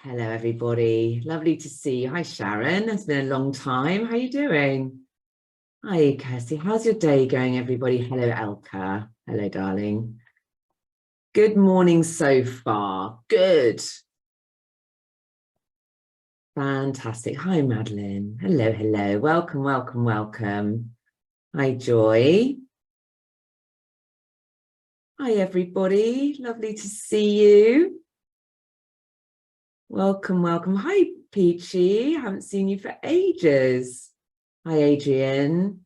Hello, everybody. Lovely to see you. Hi, Sharon. It's been a long time. How are you doing? Hi, Kirsty. How's your day going, everybody? Hello, Elka. Hello, darling. Good morning so far. Good. Fantastic. Hi, Madeline. Hello, hello. Welcome, welcome, welcome. Hi, Joy. Hi, everybody. Lovely to see you. Welcome, welcome. Hi, Peachy. I haven't seen you for ages. Hi, Adrian.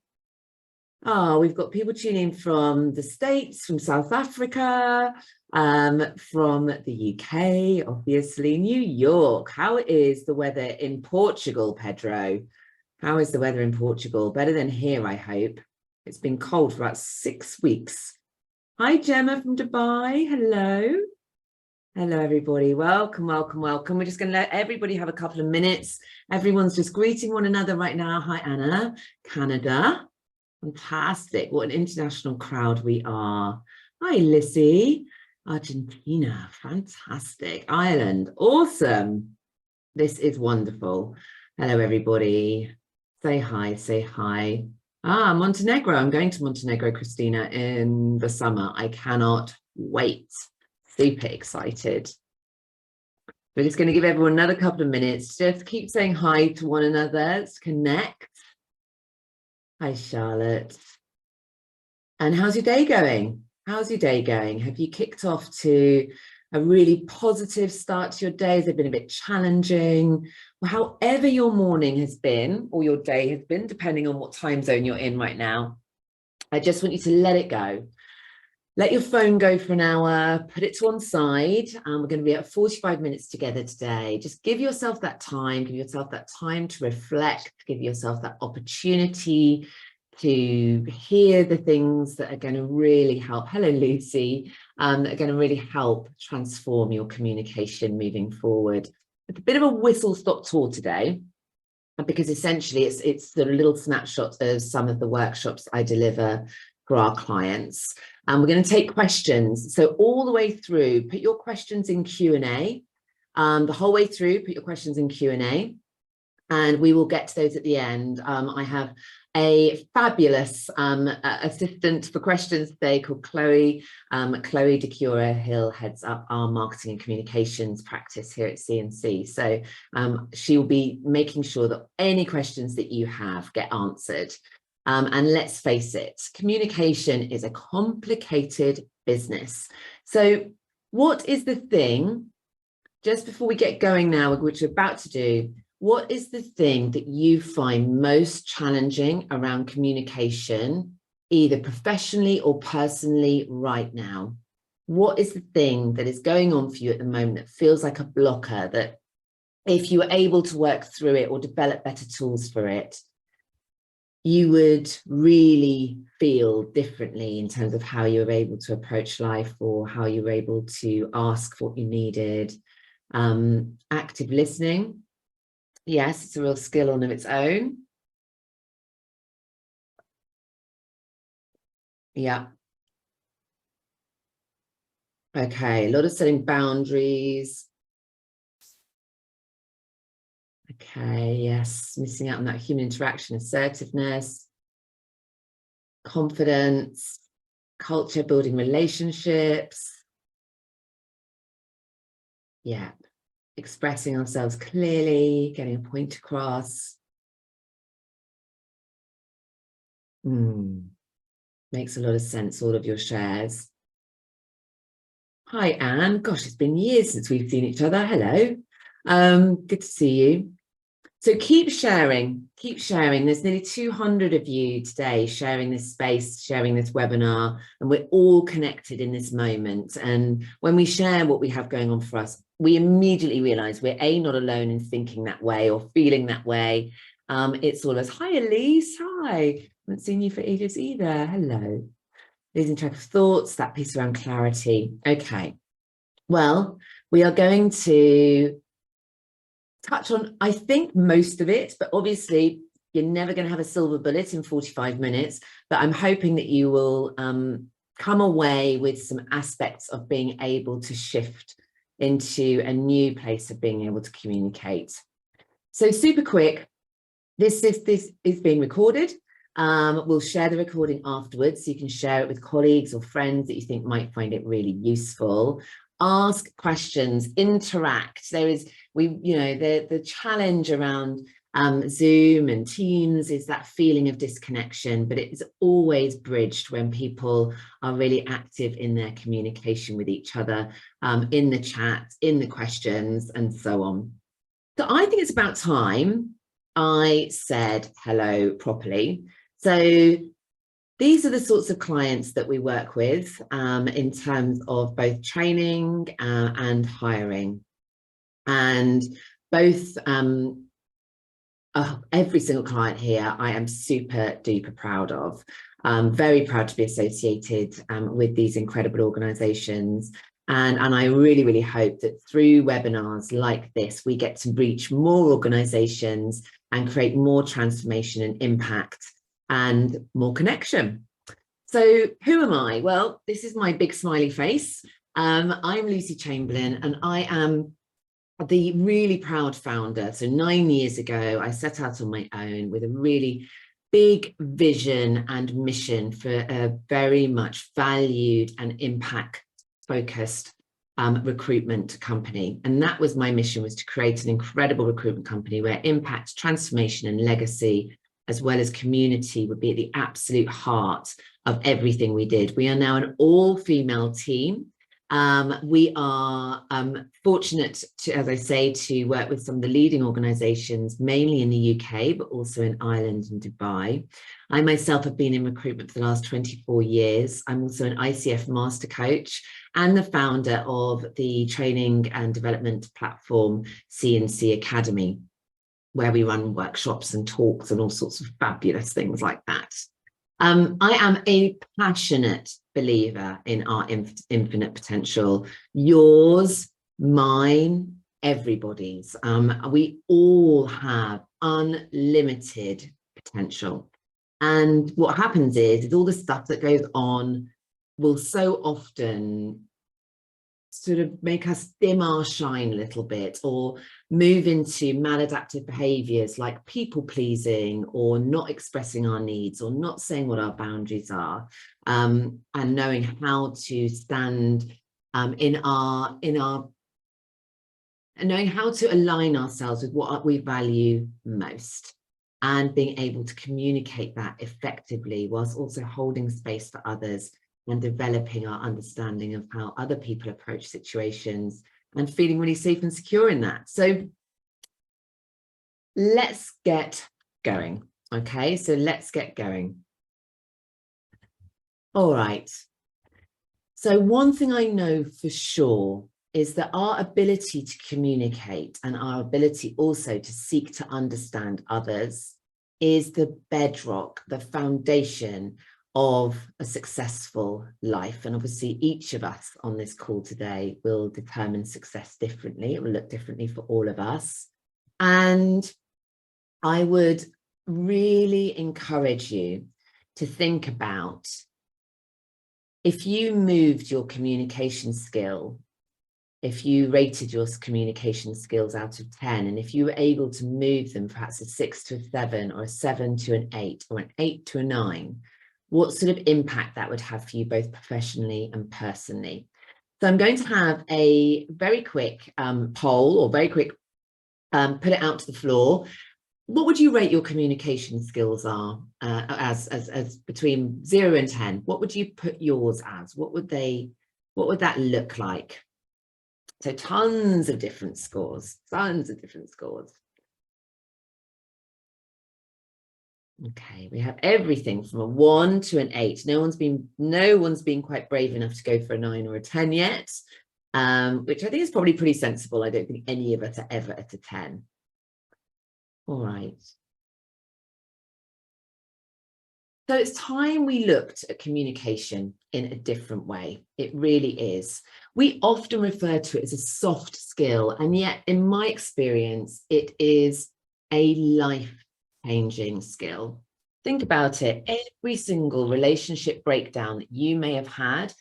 Oh, we've got people tuning from the States, from South Africa, from the UK, obviously, New York. How is the weather in Portugal, Pedro? How is the weather in Portugal? Better than here, I hope. It's been cold for about 6 weeks. Hi, Gemma from Dubai. Hello. Hello, everybody. Welcome, welcome, welcome. We're just going to let everybody have a couple of minutes. Everyone's just greeting one another right now. Hi, Anna, Canada. Fantastic. What an international crowd we are. Hi, Lissy. Argentina. Fantastic. Ireland. Awesome. This is wonderful. Hello, everybody. Say hi, say hi. Montenegro. I'm going to Montenegro, Christina, in the summer. I cannot wait. Super excited. We're just going to give everyone another couple of minutes. Just keep saying hi to one another. Let's connect. Hi, Charlotte. And how's your day going? How's your day going? Have you kicked off to a really positive start to your day? Has it been a bit challenging? Well, however your morning has been, or your day has been, depending on what time zone you're in right now, I just want you to let it go. Let your phone go for an hour, put it to one side. We're going to be at 45 minutes together today. Just give yourself that time, to reflect, give yourself that opportunity to hear the things that are going to really help. Hello, Lucy. That are going to really help transform your communication moving forward. It's a bit of a whistle-stop tour today, because essentially it's the little snapshot of some of the workshops I deliver for our clients. And we're going to take questions. So all the way through, put your questions in Q&A. The whole way through, put your questions in Q&A. And we will get to those at the end. I have a fabulous assistant for questions today called Chloe. Chloe DeCura Hill heads up our marketing and communications practice here at CNC. So she will be making sure that any questions that you have get answered. And let's face it, communication is a complicated business. So what is the thing, just before we get going now, which we're about to do, what is the thing that you find most challenging around communication, either professionally or personally right now? What is the thing that is going on for you at the moment that feels like a blocker, that if you were able to work through it or develop better tools for it, you would really feel differently in terms of how you were able to approach life, or how you were able to ask for what you needed? Active listening. Yes, it's a real skill on its own. Yeah. Okay, a lot of setting boundaries. Okay, yes, missing out on that human interaction, assertiveness, confidence, culture, building relationships. Yeah, expressing ourselves clearly, getting a point across. Makes a lot of sense, all of your shares. Hi, Anne. Gosh, it's been years since we've seen each other. Hello. Good to see you. So keep sharing, keep sharing. There's nearly 200 of you today sharing this space, sharing this webinar, and we're all connected in this moment. And when we share what we have going on for us, we immediately realize we're not alone in thinking that way or feeling that way. It's all us. Hi, Elise. Hi. Haven't seen you for ages either. Hello. Losing track of thoughts, that piece around clarity. Okay. Well, we are going to touch on, I think, most of it, but obviously you're never going to have a silver bullet in 45 minutes, but I'm hoping that you will come away with some aspects of being able to shift into a new place of being able to communicate. So super quick, this is being recorded. We'll share the recording afterwards, so you can share it with colleagues or friends that you think might find it really useful. Ask questions, interact. There is, the challenge around Zoom and Teams is that feeling of disconnection, but it's always bridged when people are really active in their communication with each other, in the chat, in the questions, and so on. So I think it's about time I said hello properly. So these are the sorts of clients that we work with in terms of both training and hiring. And both, every single client here, I am super duper proud of. Very proud to be associated with these incredible organizations. And I really, really hope that through webinars like this, we get to reach more organizations and create more transformation and impact and more connection. So who am I? Well, this is my big smiley face. I'm Lucy Chamberlain, and I am the really proud founder. So 9 years ago, I set out on my own with a really big vision and mission for a very much valued and impact focused recruitment company. And that was my mission, was to create an incredible recruitment company where impact, transformation and legacy, as well as community, would be at the absolute heart of everything we did. We are now an all-female team. We are fortunate to, as I say, to work with some of the leading organisations, mainly in the UK, but also in Ireland and Dubai. I myself have been in recruitment for the last 24 years. I'm also an ICF master coach and the founder of the training and development platform C&C Academy, where we run workshops and talks and all sorts of fabulous things like that. I am a passionate believer in our infinite potential, yours, mine, everybody's. We all have unlimited potential. And what happens is all the stuff that goes on will so often sort of make us dim our shine a little bit, or move into maladaptive behaviors like people pleasing, or not expressing our needs, or not saying what our boundaries are, and knowing how to stand knowing how to align ourselves with what we value most, and being able to communicate that effectively whilst also holding space for others and developing our understanding of how other people approach situations and feeling really safe and secure in that. So let's get going. Okay, so let's get going. All right. So one thing I know for sure is that our ability to communicate and our ability also to seek to understand others is the bedrock, the foundation of a successful life. And obviously each of us on this call today will determine success differently. It will look differently for all of us. And I would really encourage you to think about, if you moved your communication skill, if you rated your communication skills out of 10, and if you were able to move them perhaps a 6 to a 7, or a 7 to an 8, or an 8 to a 9, what sort of impact that would have for you both professionally and personally. So I'm going to have a very quick poll, or very quick, put it out to the floor. What would you rate your communication skills are as between 0 and 10? What would you put yours as? What would that look like? So tons of different scores, tons of different scores. Okay, we have everything from a 1 to an 8. No one's been quite brave enough to go for a 9 or a 10 yet, which I think is probably pretty sensible. I don't think any of us are ever at a 10. All right. So it's time we looked at communication in a different way. It really is. We often refer to it as a soft skill, and yet in my experience, it is a life-changing skill. Think about it. Every single relationship breakdown that you may have had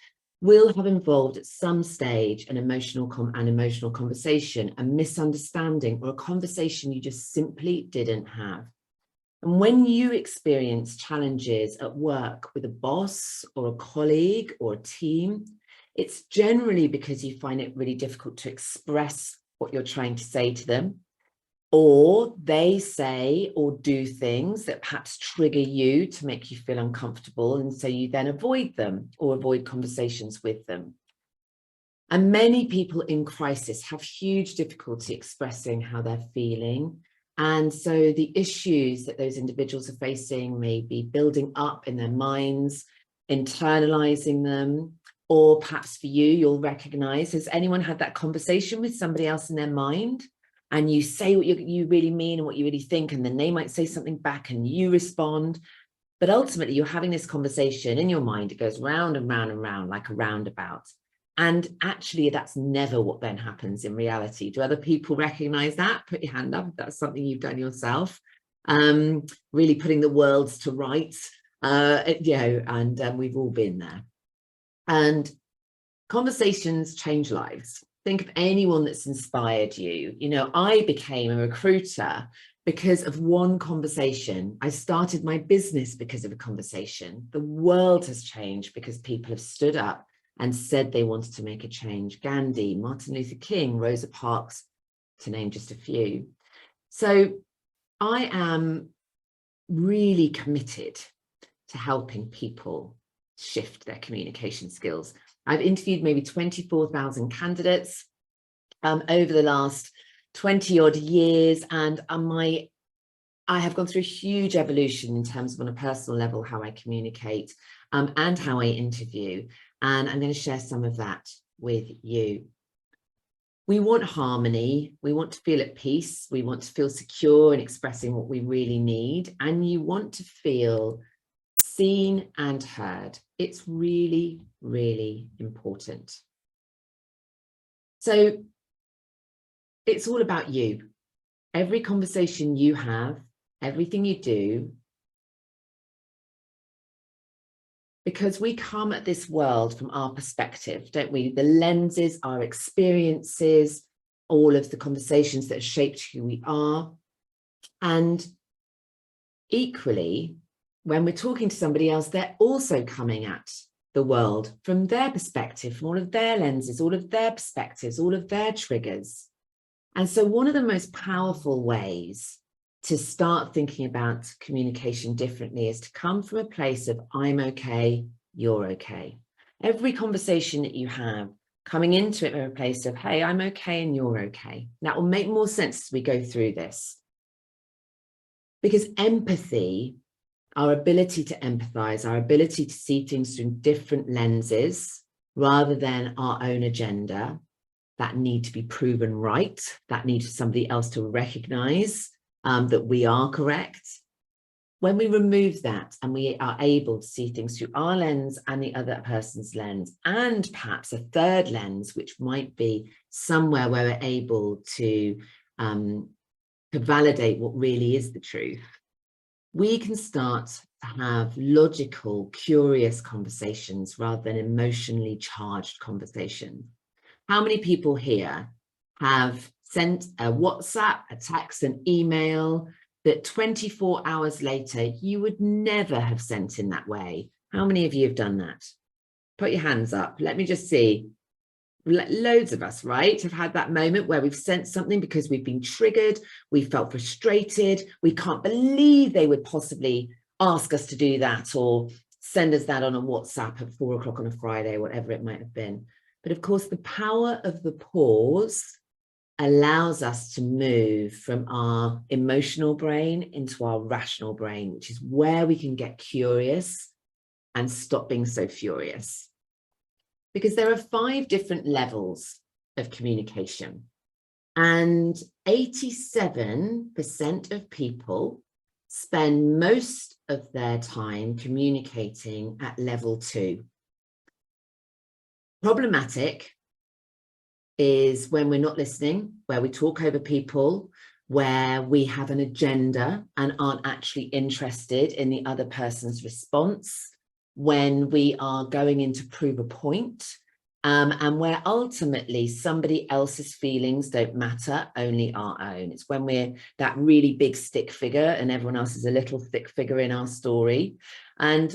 will have involved at some stage an emotional conversation, a misunderstanding, or a conversation you just simply didn't have. And when you experience challenges at work with a boss or a colleague or a team, it's generally because you find it really difficult to express what you're trying to say to them, or they say or do things that perhaps trigger you to make you feel uncomfortable, and so you then avoid them or avoid conversations with them. And many people in crisis have huge difficulty expressing how they're feeling. And so the issues that those individuals are facing may be building up in their minds, internalizing them, or perhaps for you, you'll recognize, has anyone had that conversation with somebody else in their mind? And you say what you really mean and what you really think, and then they might say something back and you respond. But ultimately, you're having this conversation in your mind. It goes round and round and round like a roundabout. And actually, that's never what then happens in reality. Do other people recognize that? Put your hand up if that's something you've done yourself. Really putting the worlds to rights, and we've all been there. And conversations change lives. Think of anyone that's inspired you. You know, I became a recruiter because of one conversation. I started my business because of a conversation. The world has changed because people have stood up and said they wanted to make a change. Gandhi, Martin Luther King, Rosa Parks, to name just a few. So I am really committed to helping people shift their communication skills. I've interviewed maybe 24,000 candidates over the last 20 odd years, and I have gone through a huge evolution in terms of, on a personal level, how I communicate and how I interview. And I'm going to share some of that with you. We want harmony. We want to feel at peace. We want to feel secure in expressing what we really need. And you want to feel seen and heard. It's really, really important. So it's all about you. Every conversation you have, everything you do, because we come at this world from our perspective, don't we? The lenses, our experiences, all of the conversations that have shaped who we are. And equally, when we're talking to somebody else, they're also coming at the world from their perspective, from all of their lenses, all of their perspectives, all of their triggers. And so one of the most powerful ways to start thinking about communication differently is to come from a place of I'm okay, you're okay. Every conversation that you have, coming into it from a place of, hey, I'm okay and you're okay. That will make more sense as we go through this. Because empathy, our ability to empathize, our ability to see things through different lenses rather than our own agenda that need to be proven right, that need somebody else to recognize that we are correct. When we remove that and we are able to see things through our lens and the other person's lens, and perhaps a third lens, which might be somewhere where we're able to validate what really is the truth, we can start to have logical, curious conversations rather than emotionally charged conversations. How many people here have sent a WhatsApp, a text, an email that 24 hours later you would never have sent in that way? How many of you have done that? Put your hands up. Let me just see. Loads of us, right, have had that moment where we've sent something because we've been triggered, we felt frustrated, we can't believe they would possibly ask us to do that or send us that on a WhatsApp at 4 o'clock on a Friday, whatever it might have been. But of course, the power of the pause allows us to move from our emotional brain into our rational brain, which is where we can get curious and stop being so furious. Because there are 5 different levels of communication, and 87% of people spend most of their time communicating at level 2. Problematic is when we're not listening, where we talk over people, where we have an agenda and aren't actually interested in the other person's response. when we are going in to prove a point, and where ultimately somebody else's feelings don't matter, only our own. It's when we're that really big stick figure and everyone else is a little stick figure in our story. And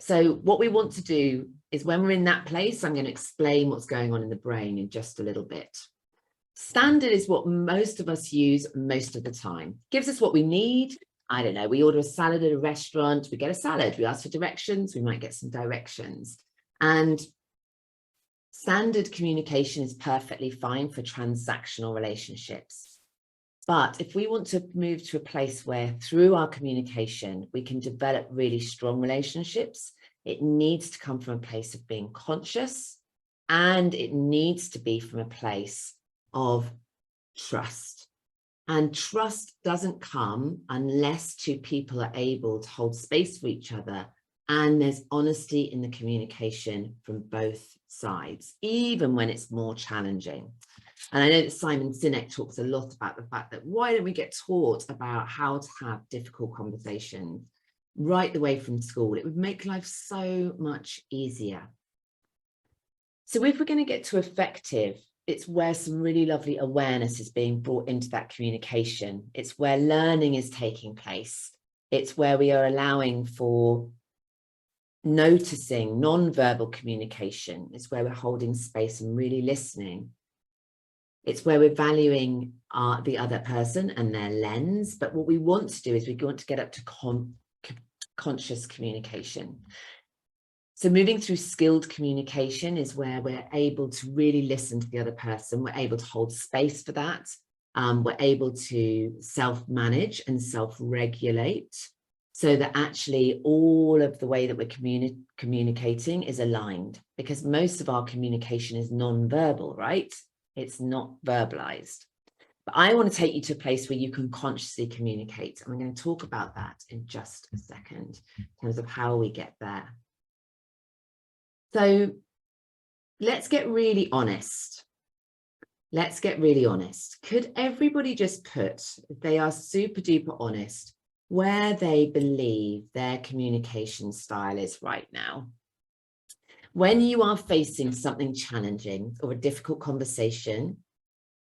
so what we want to do is, when we're in that place, I'm going to explain what's going on in the brain in just a little bit. Standard is what most of us use most of the time. Gives us what we need. I don't know, we order a salad at a restaurant, we get a salad, we ask for directions, we might get some directions. And standard communication is perfectly fine for transactional relationships. But if we want to move to a place where through our communication, we can develop really strong relationships, it needs to come from a place of being conscious, and it needs to be from a place of trust. And trust doesn't come unless two people are able to hold space for each other and there's honesty in the communication from both sides, even when it's more challenging. And I know that Simon Sinek talks a lot about the fact that why don't we get taught about how to have difficult conversations right the way from school? It would make life so much easier. So if we're going to get to effective, it's where some really lovely awareness is being brought into that communication. It's where learning is taking place. It's where we are allowing for noticing non-verbal communication. It's where we're holding space and really listening. It's where we're valuing the other person and their lens. But what we want to do is we want to get up to conscious communication. So moving through skilled communication is where we're able to really listen to the other person. We're able to hold space for that. We're able to self-manage and self-regulate so that actually all of the way that we're communicating is aligned, because most of our communication is non-verbal, right? It's not verbalized. But I want to take you to a place where you can consciously communicate. And I'm going to talk about that in just a second in terms of how we get there. So let's get really honest. Let's get really honest. Could everybody just put, if they are super duper honest, where they believe their communication style is right now? When you are facing something challenging or a difficult conversation,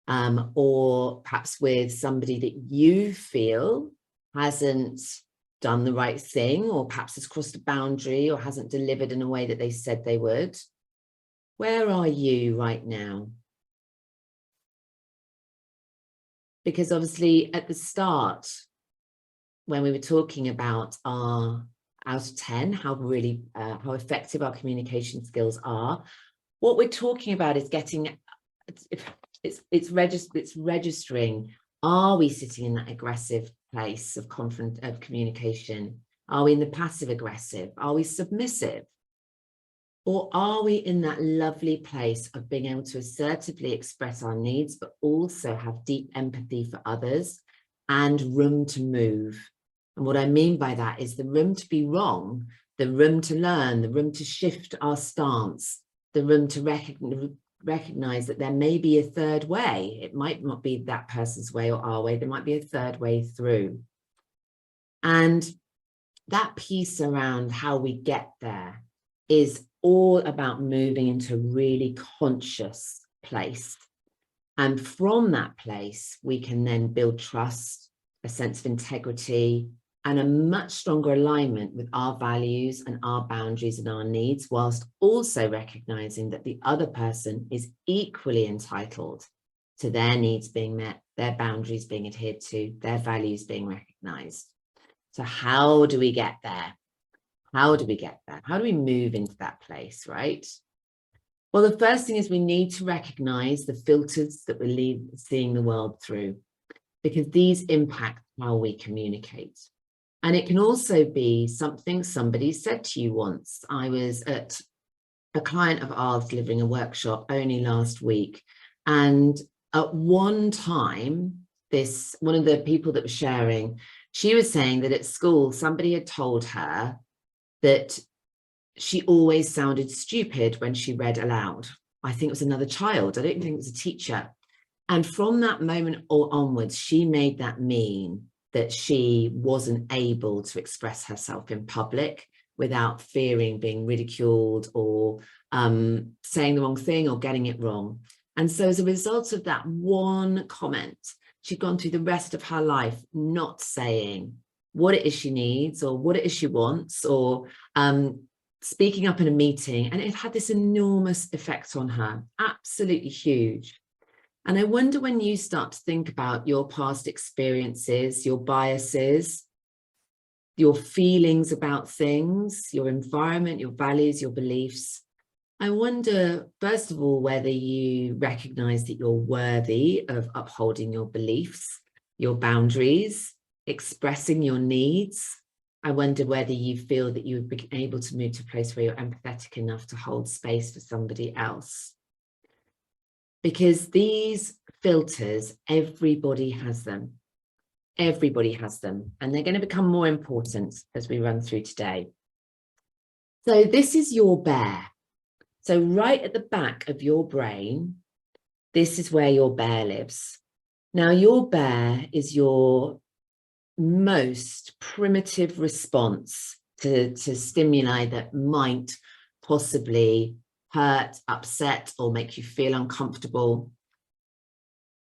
or perhaps with somebody that you feel hasn't done the right thing, or perhaps has crossed a boundary or hasn't delivered in a way that they said they would, where are you right now? Because obviously at the start, when we were talking about our out of 10, how effective our communication skills are, what we're talking about is getting, it's registering, are we sitting in that aggressive place of communication? Are we in the passive aggressive? Are we submissive? Or are we in that lovely place of being able to assertively express our needs, but also have deep empathy for others and room to move? And what I mean by that is the room to be wrong, the room to learn, the room to shift our stance, the room to recognize that there may be a third way. It might not be that person's way or our way. There might be a third way through. And that piece around how we get there is all about moving into a really conscious place. And from that place, we can then build trust, a sense of integrity, and a much stronger alignment with our values and our boundaries and our needs, whilst also recognizing that the other person is equally entitled to their needs being met, their boundaries being adhered to, their values being recognized. So how do we get there? How do we get there? How do we move into that place, right? Well, the first thing is we need to recognize the filters that we're seeing the world through, because these impact how we communicate. And it can also be something somebody said to you once. I was at a client of ours delivering a workshop only last week. And at one time, one of the people that was sharing, she was saying that at school, somebody had told her that she always sounded stupid when she read aloud. I think it was another child. I don't think it was a teacher. And from that moment onwards, she made that mean that she wasn't able to express herself in public without fearing being ridiculed or saying the wrong thing or getting it wrong. And so as a result of that one comment, she'd gone through the rest of her life not saying what it is she needs or what it is she wants, or speaking up in a meeting, and it had this enormous effect on her, absolutely huge. And I wonder, when you start to think about your past experiences, your biases, your feelings about things, your environment, your values, your beliefs, I wonder, first of all, whether you recognize that you're worthy of upholding your beliefs, your boundaries, expressing your needs. I wonder whether you feel that you would be able to move to a place where you're empathetic enough to hold space for somebody else. Because these filters, everybody has them. Everybody has them, and they're going to become more important as we run through today. So this is your bear. So right at the back of your brain, this is where your bear lives. Now, your bear is your most primitive response to stimuli that might possibly hurt, upset, or make you feel uncomfortable.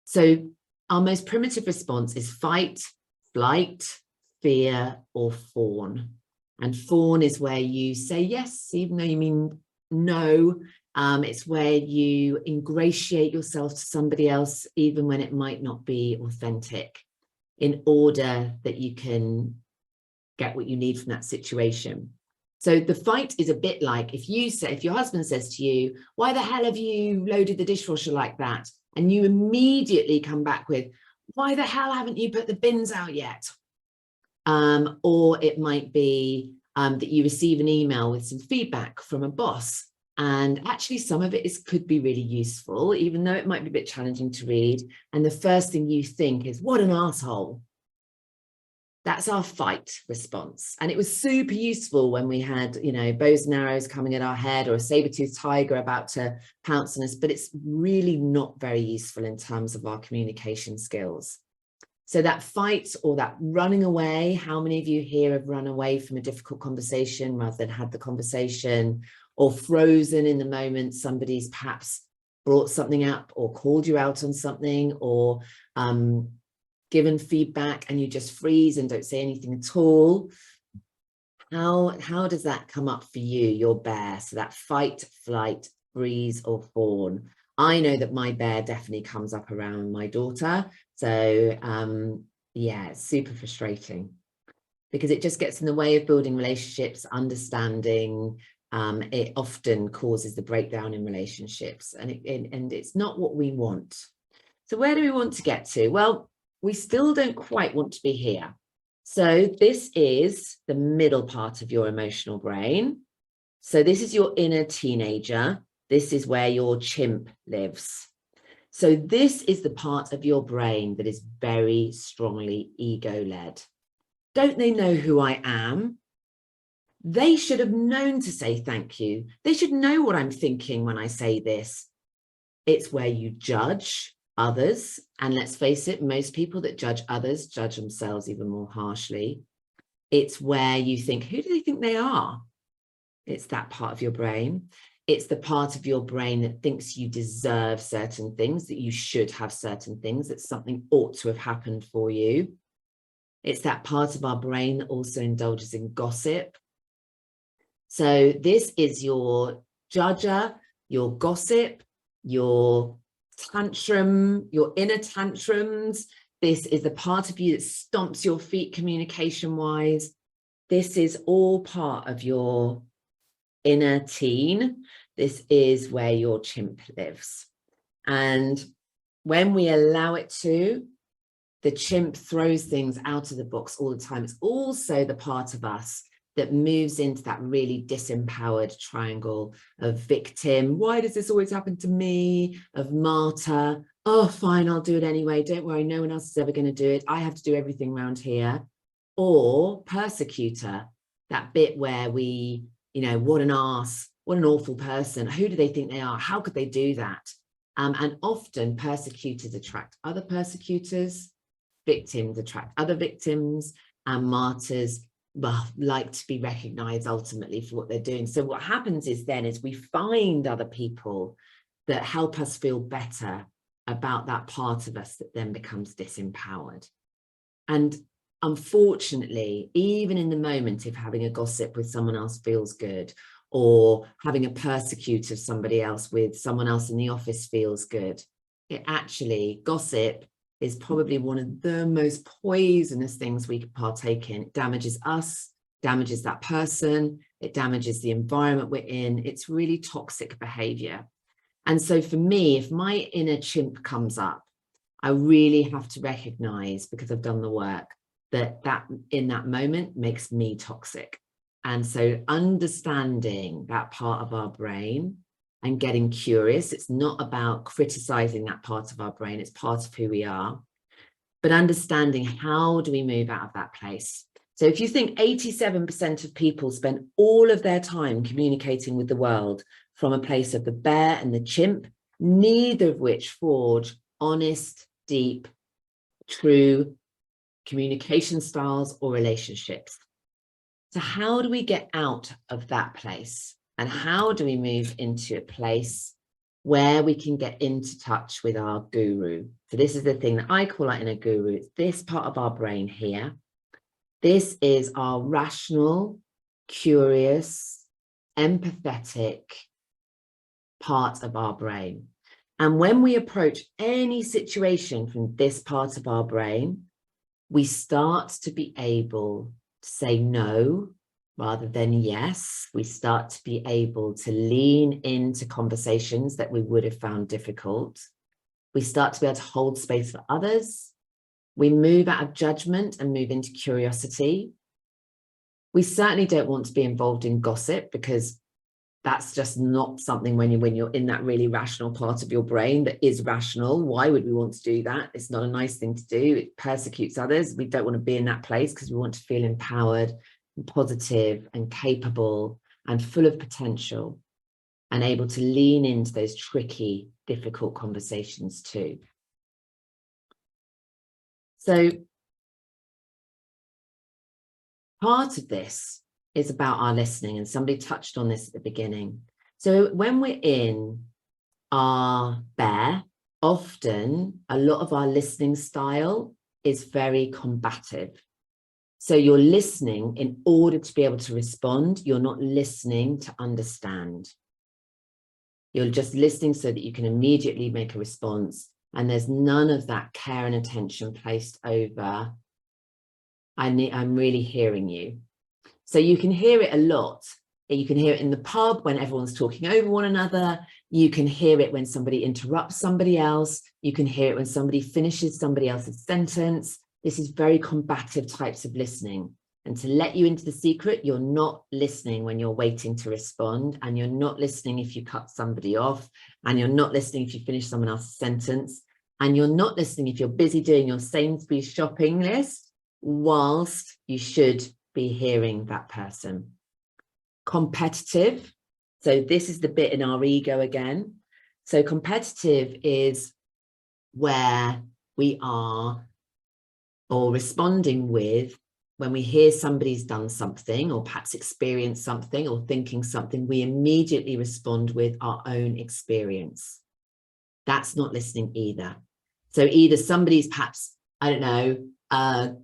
So our most primitive response is fight, flight, fear, or fawn. And fawn is where you say yes, even though you mean no. It's where you ingratiate yourself to somebody else, even when it might not be authentic, in order that you can get what you need from that situation. So the fight is a bit like if your husband says to you, "Why the hell have you loaded the dishwasher like that?" And you immediately come back with, "Why the hell haven't you put the bins out yet?" Or it might be that you receive an email with some feedback from a boss, and actually some of it could be really useful, even though it might be a bit challenging to read. And the first thing you think is, "What an asshole." That's our fight response. And it was super useful when we had, bows and arrows coming at our head, or a saber-toothed tiger about to pounce on us, but it's really not very useful in terms of our communication skills. So that fight, or that running away, how many of you here have run away from a difficult conversation rather than had the conversation, or frozen in the moment somebody's perhaps brought something up or called you out on something, or given feedback and you just freeze and don't say anything at all? How does that come up for you, your bear? So that fight, flight, freeze, or fawn. I know that my bear definitely comes up around my daughter. So yeah, it's super frustrating because it just gets in the way of building relationships, understanding. It often causes the breakdown in relationships, and it's not what we want. So where do we want to get to? Well, we still don't quite want to be here. So this is the middle part of your emotional brain. So this is your inner teenager. This is where your chimp lives. So this is the part of your brain that is very strongly ego-led. Don't they know who I am? They should have known to say thank you. They should know what I'm thinking when I say this. It's where you judge others. And let's face it, most people that judge others judge themselves even more harshly. It's where you think, who do they think they are? It's that part of your brain. It's the part of your brain that thinks you deserve certain things, that you should have certain things, that something ought to have happened for you. It's that part of our brain that also indulges in gossip. So this is your judger, your gossip, your tantrum, your inner tantrums. This is the part of you that stomps your feet communication-wise. This is all part of your inner teen. This is where your chimp lives. And when we allow it to, the chimp throws things out of the box all the time. It's also the part of us that moves into that really disempowered triangle of victim. Why does this always happen to me? Of martyr. Oh, fine, I'll do it anyway. Don't worry, no one else is ever going to do it. I have to do everything around here. Or persecutor, that bit where we, what an arse, what an awful person. Who do they think they are? How could they do that? And often persecutors attract other persecutors, victims attract other victims, and martyrs well, like to be recognized ultimately for what they're doing. So what happens is we find other people that help us feel better about that part of us that then becomes disempowered. And unfortunately, even in the moment, if having a gossip with someone else feels good, or having a persecute of somebody else with someone else in the office feels good, it actually, gossip is probably one of the most poisonous things we could partake in. It damages us, damages that person, it damages the environment we're in. It's really toxic behavior. And so for me, if my inner chimp comes up, I really have to recognize, because I've done the work, that in that moment makes me toxic. And so understanding that part of our brain and getting curious, it's not about criticizing that part of our brain, it's part of who we are, but understanding how do we move out of that place. So if you think 87% of people spend all of their time communicating with the world from a place of the bear and the chimp, neither of which forge honest, deep, true communication styles or relationships. So how do we get out of that place? And how do we move into a place where we can get into touch with our guru? So this is the thing that I call our inner guru. It's this part of our brain here. This is our rational, curious, empathetic part of our brain. And when we approach any situation from this part of our brain, we start to be able to say no rather than yes. We start to be able to lean into conversations that we would have found difficult. We start to be able to hold space for others. We move out of judgment and move into curiosity. We certainly don't want to be involved in gossip, because that's just not something when you're in that really rational part of your brain that is rational. Why would we want to do that? It's not a nice thing to do. It persecutes others. We don't want to be in that place, because we want to feel empowered and positive and capable and full of potential and able to lean into those tricky, difficult conversations too. So part of this is about our listening, and somebody touched on this at the beginning. So when we're in our bear, often a lot of our listening style is very combative. So you're listening in order to be able to respond. You're not listening to understand. You're just listening so that you can immediately make a response. And there's none of that care and attention placed over, I'm really hearing you. So you can hear it a lot. You can hear it in the pub when everyone's talking over one another. You can hear it when somebody interrupts somebody else. You can hear it when somebody finishes somebody else's sentence. This is very combative types of listening. And to let you into the secret, you're not listening when you're waiting to respond, and you're not listening if you cut somebody off, and you're not listening if you finish someone else's sentence, and you're not listening if you're busy doing your Sainsbury's shopping list whilst you should be hearing that person. Competitive. So this is the bit in our ego again. So competitive is where we are, or responding with, when we hear somebody's done something or perhaps experienced something or thinking something, we immediately respond with our own experience. That's not listening either. So either somebody's perhaps, I don't know,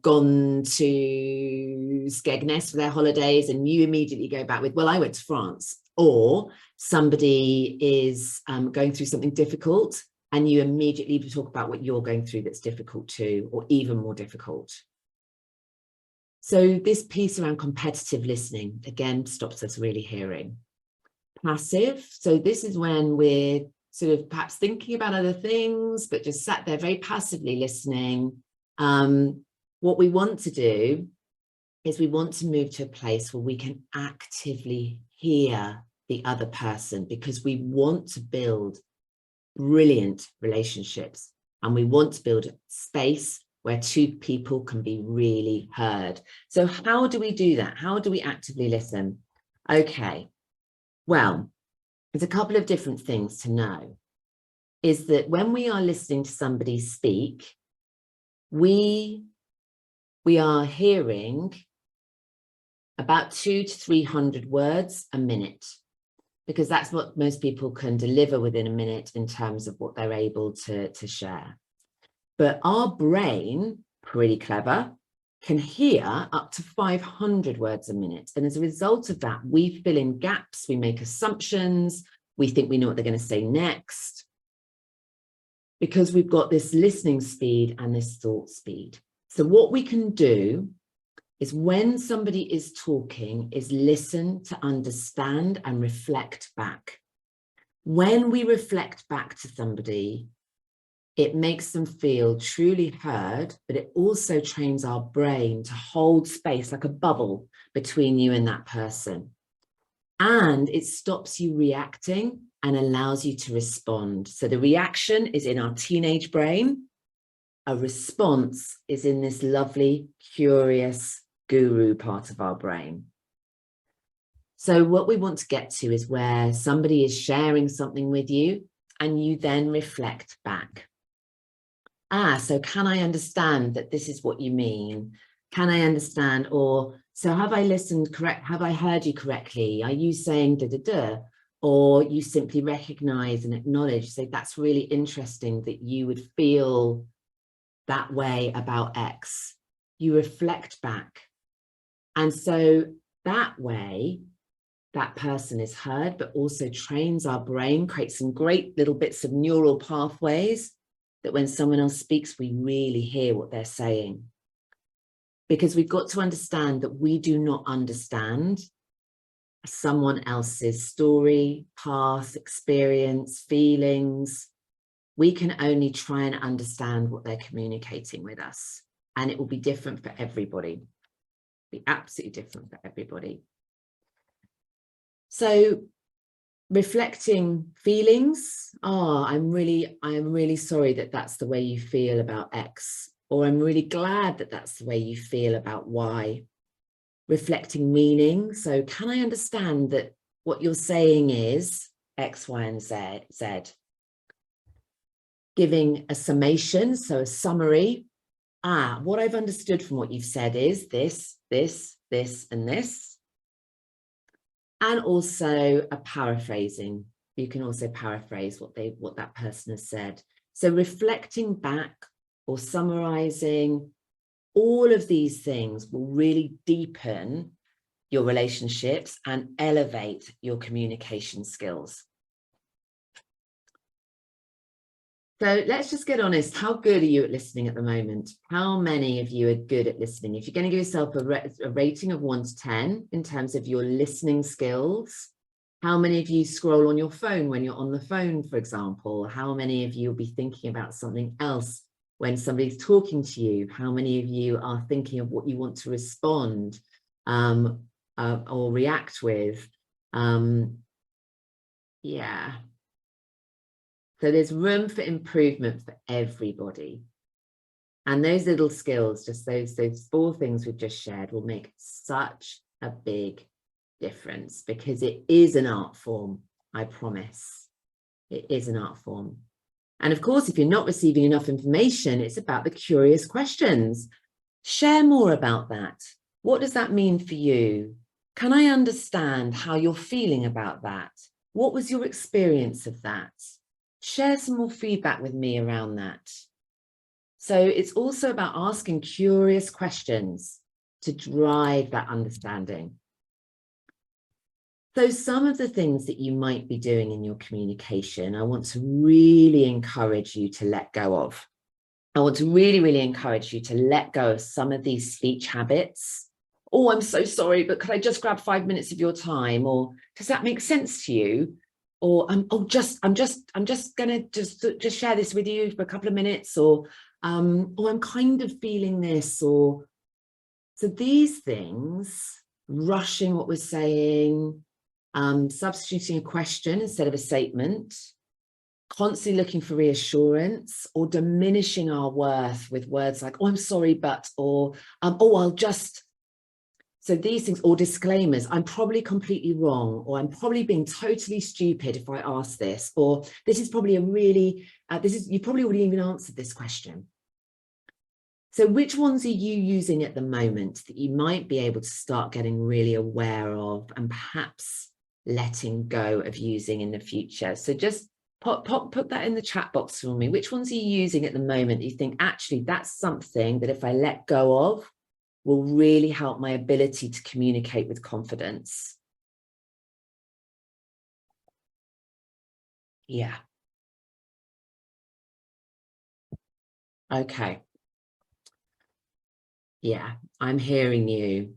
gone to Skegness for their holidays, and you immediately go back with, well, I went to France. Or somebody is going through something difficult, and you immediately talk about what you're going through that's difficult too, or even more difficult. So this piece around competitive listening, again, stops us really hearing. Passive. So this is when we're sort of perhaps thinking about other things, but just sat there very passively listening. What we want to do is we want to move to a place where we can actively hear the other person, because we want to build brilliant relationships, and we want to build space where two people can be really heard. So how do we do that? How do we actively listen? Okay, well, there's a couple of different things to know. Is that when we are listening to somebody speak, we are hearing about 200 to 300 words a minute, because that's what most people can deliver within a minute in terms of what they're able to share. But our brain, pretty clever, can hear up to 500 words a minute. And as a result of that, we fill in gaps, we make assumptions, we think we know what they're going to say next, because we've got this listening speed and this thought speed. So what we can do is, when somebody is talking, is listen to understand and reflect back. When we reflect back to somebody, it makes them feel truly heard, but it also trains our brain to hold space like a bubble between you and that person. And it stops you reacting and allows you to respond. So the reaction is in our teenage brain. A response is in this lovely, curious guru part of our brain. So what we want to get to is where somebody is sharing something with you and you then reflect back. So can I understand that this is what you mean? Can I understand? Or, so have I listened correct? Have I heard you correctly? Are you saying da da da? Or you simply recognize and acknowledge, say, that's really interesting that you would feel that way about X. You reflect back. And so that way, that person is heard, but also trains our brain, creates some great little bits of neural pathways that when someone else speaks, we really hear what they're saying. Because we've got to understand that we do not understand someone else's story, path, experience, feelings. We can only try and understand what they're communicating with us. And it will be different for everybody. Be absolutely different for everybody. So reflecting feelings, I'm really sorry that that's the way you feel about X, or I'm really glad that that's the way you feel about Y. Reflecting meaning, so can I understand that what you're saying is X, Y, and Z? Giving a summation, so a summary. What I've understood from what you've said is this, this, this, and this. And also a paraphrasing. You can also paraphrase what that person has said. So reflecting back or summarizing, all of these things will really deepen your relationships and elevate your communication skills. So let's just get honest. How good are you at listening at the moment? How many of you are good at listening? If you're going to give yourself a rating of 1 to 10 in terms of your listening skills, how many of you scroll on your phone when you're on the phone, for example? How many of you will be thinking about something else when somebody's talking to you? How many of you are thinking of what you want to respond or react with? Yeah. So there's room for improvement for everybody. And those little skills, just those 4 things we've just shared, will make such a big difference, because it is an art form, I promise. It is an art form. And of course, if you're not receiving enough information, it's about the curious questions. Share more about that. What does that mean for you? Can I understand how you're feeling about that? What was your experience of that? Share some more feedback with me around that. So it's also about asking curious questions to drive that understanding. So some of the things that you might be doing in your communication, I want to really encourage you to let go of. I want to really, really encourage you to let go of some of these speech habits. Oh, I'm so sorry, but could I just grab 5 minutes of your time? Or does that make sense to you? Or I'm just gonna just share this with you for a couple of minutes, or I'm kind of feeling this, or so these things, rushing what we're saying, substituting a question instead of a statement, constantly looking for reassurance, or diminishing our worth with words like, oh, I'm sorry, but, or I'll just. So these things, or disclaimers, I'm probably completely wrong, or I'm probably being totally stupid if I ask this, or this is probably a really, you probably wouldn't even answer this question. So which ones are you using at the moment that you might be able to start getting really aware of and perhaps letting go of using in the future? So just put that in the chat box for me. Which ones are you using at the moment that you think, actually, that's something that if I let go of, will really help my ability to communicate with confidence? Yeah. Okay. Yeah, I'm hearing you.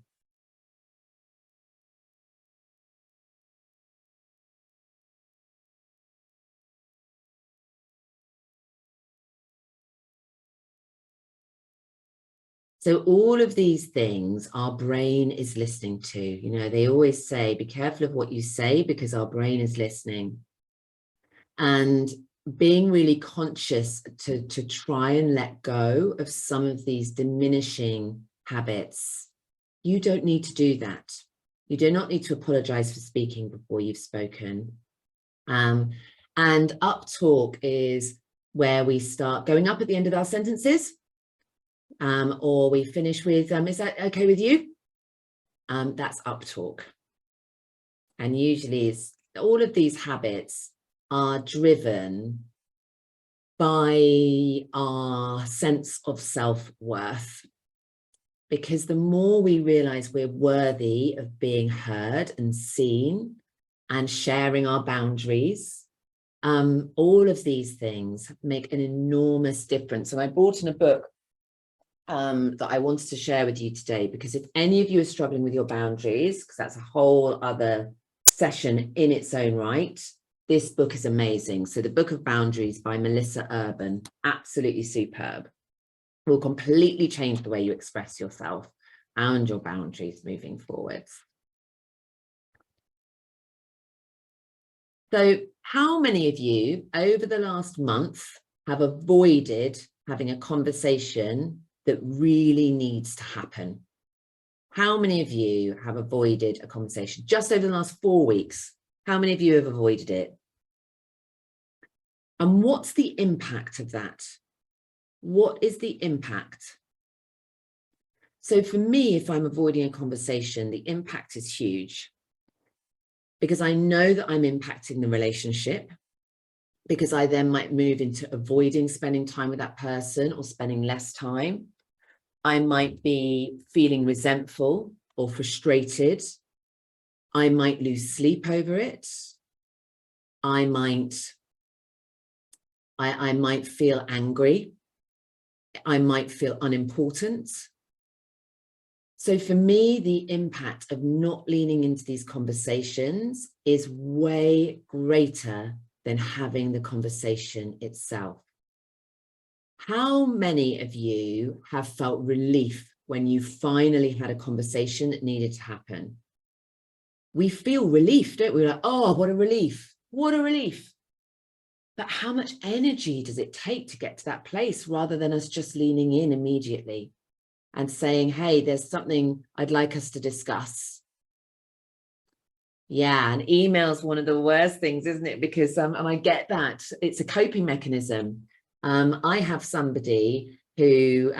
So all of these things our brain is listening to. You know, they always say, be careful of what you say because our brain is listening. And being really conscious to try and let go of some of these diminishing habits. You don't need to do that. You do not need to apologize for speaking before you've spoken. And up talk is where we start going up at the end of our sentences. Or we finish with, is that okay with you? That's up talk. And usually all of these habits are driven by our sense of self-worth. Because the more we realize we're worthy of being heard and seen and sharing our boundaries, all of these things make an enormous difference. And I brought in a book that I wanted to share with you today, because if any of you are struggling with your boundaries, because that's a whole other session in its own right, this book is amazing. So The Book of Boundaries by Melissa Urban, absolutely superb. Will completely change the way you express yourself and your boundaries moving forwards. So how many of you over the last month have avoided having a conversation that really needs to happen? How many of you have avoided a conversation just over the last 4 weeks? How many of you have avoided it? And what's the impact of that? What is the impact? So for me, if I'm avoiding a conversation, the impact is huge, because I know that I'm impacting the relationship, because I then might move into avoiding spending time with that person or spending less time. I might be feeling resentful or frustrated. I might lose sleep over it. I might feel angry. I might feel unimportant. So for me, the impact of not leaning into these conversations is way greater than having the conversation itself. How many of you have felt relief when you finally had a conversation that needed to happen? We feel relief, don't we? We're like, oh, what a relief. What a relief. But how much energy does it take to get to that place, rather than us just leaning in immediately and saying, hey, there's something I'd like us to discuss? Yeah, and email's one of the worst things, isn't it? Because, and I get that, it's a coping mechanism. I have somebody who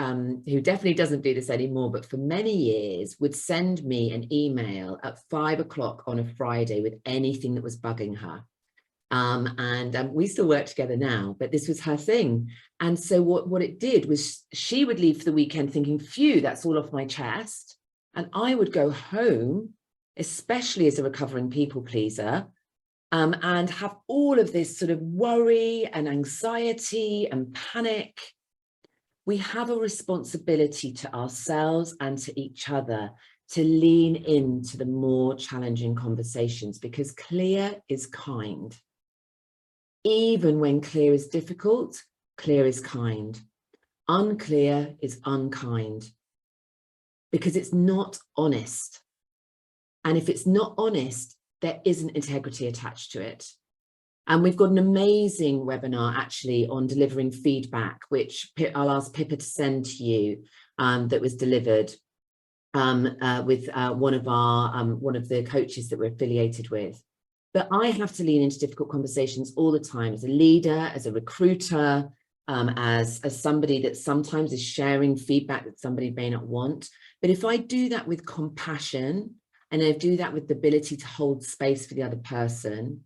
definitely doesn't do this anymore, but for many years would send me an email at 5 o'clock on a Friday with anything that was bugging her. We still work together now, but this was her thing. And so what it did was she would leave for the weekend thinking, phew, that's all off my chest. And I would go home, especially as a recovering people pleaser, and have all of this sort of worry and anxiety and panic. We have a responsibility to ourselves and to each other to lean into the more challenging conversations, because clear is kind. Even when clear is difficult, clear is kind. Unclear is unkind, because it's not honest. And if it's not honest, there isn't integrity attached to it. And we've got an amazing webinar actually on delivering feedback, which I'll ask Pippa to send to you, that was delivered with one of the coaches that we're affiliated with. But I have to lean into difficult conversations all the time, as a leader, as a recruiter, as somebody that sometimes is sharing feedback that somebody may not want. But if I do that with compassion, and I do that with the ability to hold space for the other person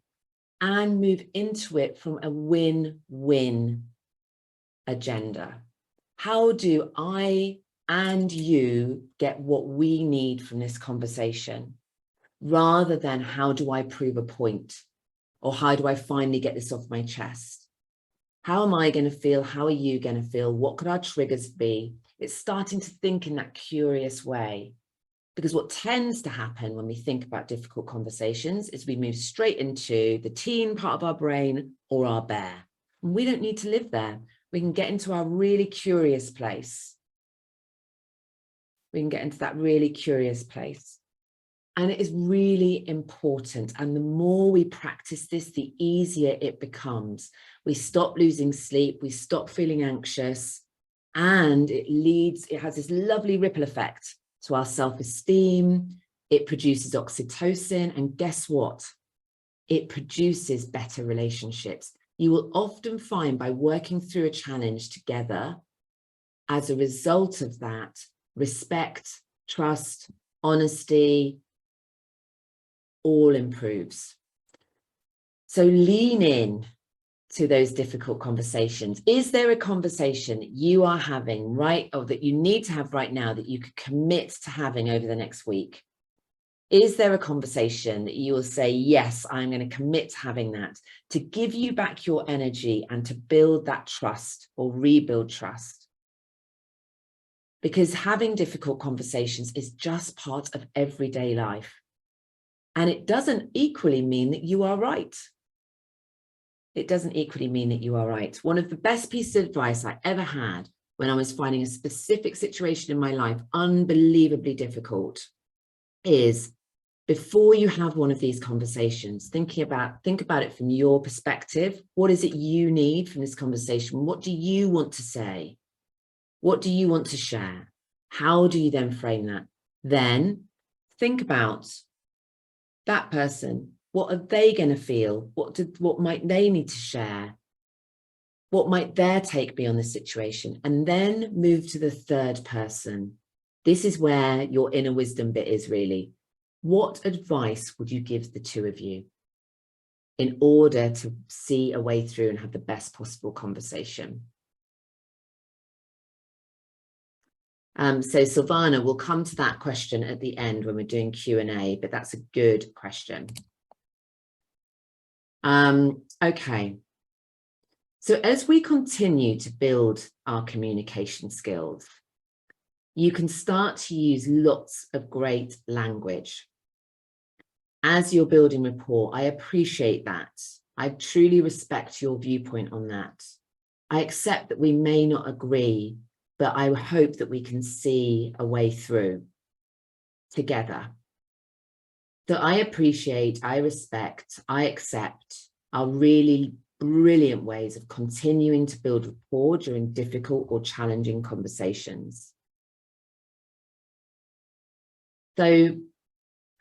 and move into it from a win-win agenda, how do I and you get what we need from this conversation, rather than how do I prove a point, or how do I finally get this off my chest? How am I going to feel? How are you going to feel? What could our triggers be? It's starting to think in that curious way. Because what tends to happen when we think about difficult conversations is we move straight into the teen part of our brain or our bear. And we don't need to live there. We can get into our really curious place. We can get into that really curious place. And it is really important. And the more we practice this, the easier it becomes. We stop losing sleep, we stop feeling anxious, and it has this lovely ripple effect to our self-esteem. It produces oxytocin, and guess what? It produces better relationships. You will often find, by working through a challenge together, as a result of that, respect, trust, honesty, all improves. So lean in to those difficult conversations. Is there a conversation you are having or that you need to have right now that you could commit to having over the next week? Is there a conversation that you will say, yes, I'm going to commit to having that, to give you back your energy and to build that trust or rebuild trust? Because having difficult conversations is just part of everyday life. And it doesn't equally mean that you are right. It doesn't equally mean that you are right. One of the best pieces of advice I ever had when I was finding a specific situation in my life unbelievably difficult is, before you have one of these conversations, think about it from your perspective. What is it you need from this conversation? What do you want to say? What do you want to share? How do you then frame that? Then think about that person. What are they going to feel? What might they need to share? What might their take be on the situation? And then move to the third person. This is where your inner wisdom bit is really. What advice would you give the two of you in order to see a way through and have the best possible conversation? So Silvana, we'll come to that question at the end when we're doing Q&A, but that's a good question. Okay. So as we continue to build our communication skills, you can start to use lots of great language. As you're building rapport, I appreciate that. I truly respect your viewpoint on that. I accept that we may not agree, but I hope that we can see a way through together. So I appreciate, I respect, I accept are really brilliant ways of continuing to build rapport during difficult or challenging conversations. So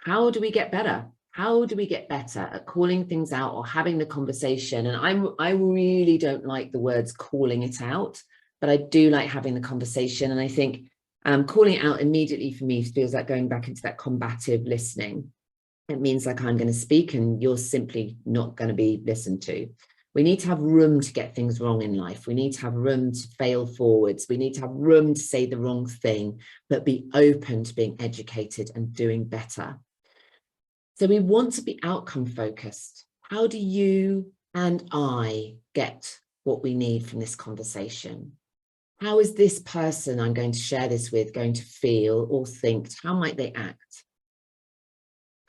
how do we get better? How do we get better at calling things out or having the conversation? And I really don't like the words calling it out, but I do like having the conversation. And I think calling it out immediately for me feels like going back into that combative listening. It means like I'm going to speak and you're simply not going to be listened to. We need to have room to get things wrong in life. We need to have room to fail forwards. We need to have room to say the wrong thing, but be open to being educated and doing better. So we want to be outcome focused. How do you and I get what we need from this conversation? How is this person I'm going to share this with going to feel or think? How might they act?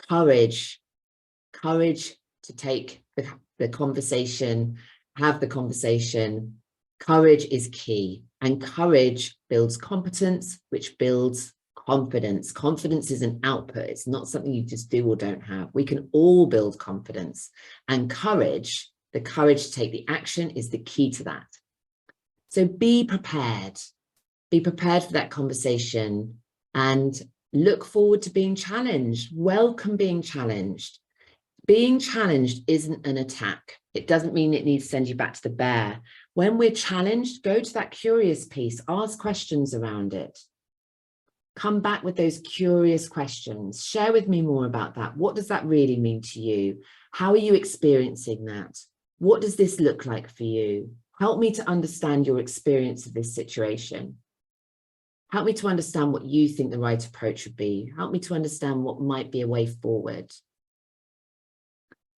Courage to take the conversation, have the conversation. Courage is key, and courage builds competence, which builds confidence. Confidence is an output. It's not something you just do or don't have. We can all build confidence, and courage, the courage to take the action, is the key to that. So be prepared. Be prepared for that conversation and look forward to being challenged. Welcome being challenged. Being challenged isn't an attack. It doesn't mean it needs to send you back to the bear. When we're challenged, go to that curious piece, ask questions around it. Come back with those curious questions. Share with me more about that. What does that really mean to you? How are you experiencing that? What does this look like for you? Help me to understand your experience of this situation. Help me to understand what you think the right approach would be. Help me to understand what might be a way forward.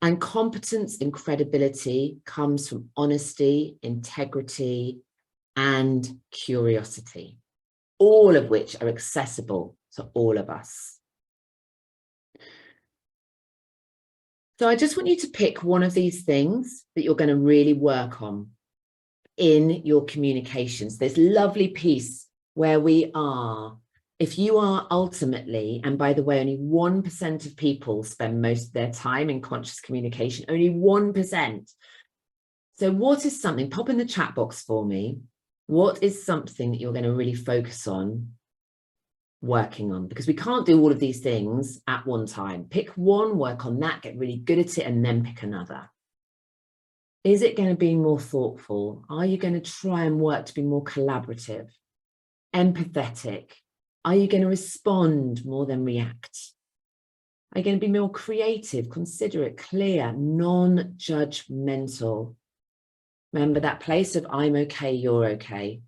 And competence and credibility comes from honesty, integrity, and curiosity, all of which are accessible to all of us. So I just want you to pick one of these things that you're going to really work on in your communications. This lovely piece where we are, if you are ultimately, and by the way, only 1% of people spend most of their time in conscious communication, only 1%. So what is something, pop in the chat box for me, what is something that you're going to really focus on working on? Because we can't do all of these things at one time. Pick one, work on that, get really good at it, and then pick another. Is it going to be more thoughtful? Are you going to try and work to be more collaborative, empathetic? Are you going to respond more than react? Are you going to be more creative, considerate, clear, non-judgmental? Remember that place of I'm okay, you're okay.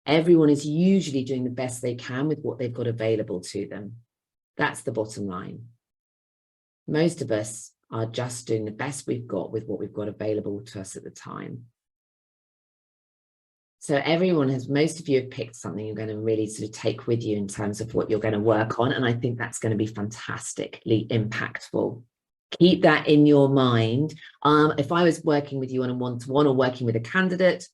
Everyone is usually doing the best they can with what they've got available to them. That's the bottom line. Most of us are just doing the best we've got with what we've got available to us at the time. So everyone has, most of you have picked something you're going to really sort of take with you in terms of what you're going to work on. And I think that's going to be fantastically impactful. Keep that in your mind. If I was working with you on a one-to-one or working with a candidate,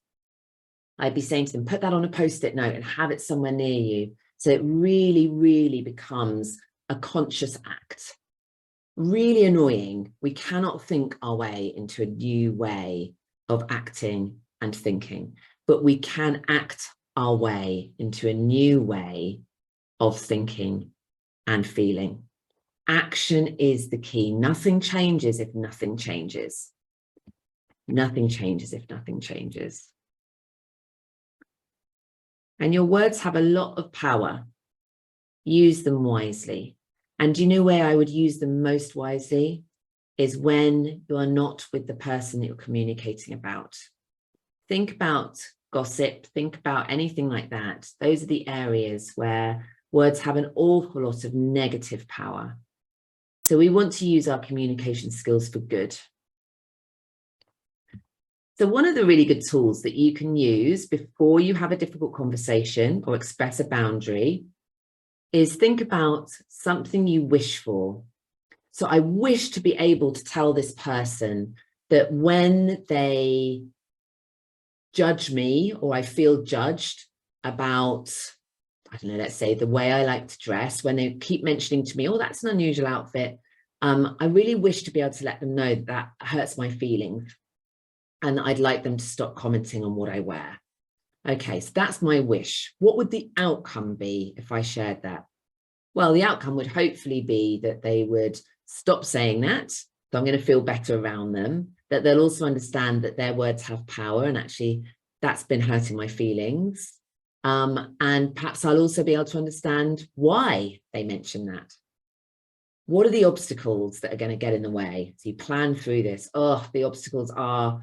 I'd be saying to them, put that on a post-it note and have it somewhere near you. So it really, really becomes a conscious act. Really annoying. We cannot think our way into a new way of acting and thinking, but we can act our way into a new way of thinking and feeling. Action is the key. Nothing changes if nothing changes. Nothing changes if nothing changes. And your words have a lot of power. Use them wisely. And do you know where I would use them most wisely? Is when you are not with the person that you're communicating about. Think about gossip, think about anything like that. Those are the areas where words have an awful lot of negative power. So we want to use our communication skills for good. So one of the really good tools that you can use before you have a difficult conversation or express a boundary is think about something you wish for. So I wish to be able to tell this person that when they judge me or I feel judged about, I don't know, let's say the way I like to dress, when they keep mentioning to me, oh, that's an unusual outfit. I really wish to be able to let them know that that hurts my feelings. And I'd like them to stop commenting on what I wear. Okay, so that's my wish. What would the outcome be if I shared that? Well, the outcome would hopefully be that they would stop saying that. So I'm going to feel better around them, that they'll also understand that their words have power and actually that's been hurting my feelings. And perhaps I'll also be able to understand why they mention that. What are the obstacles that are going to get in the way? So you plan through this. Oh, the obstacles are,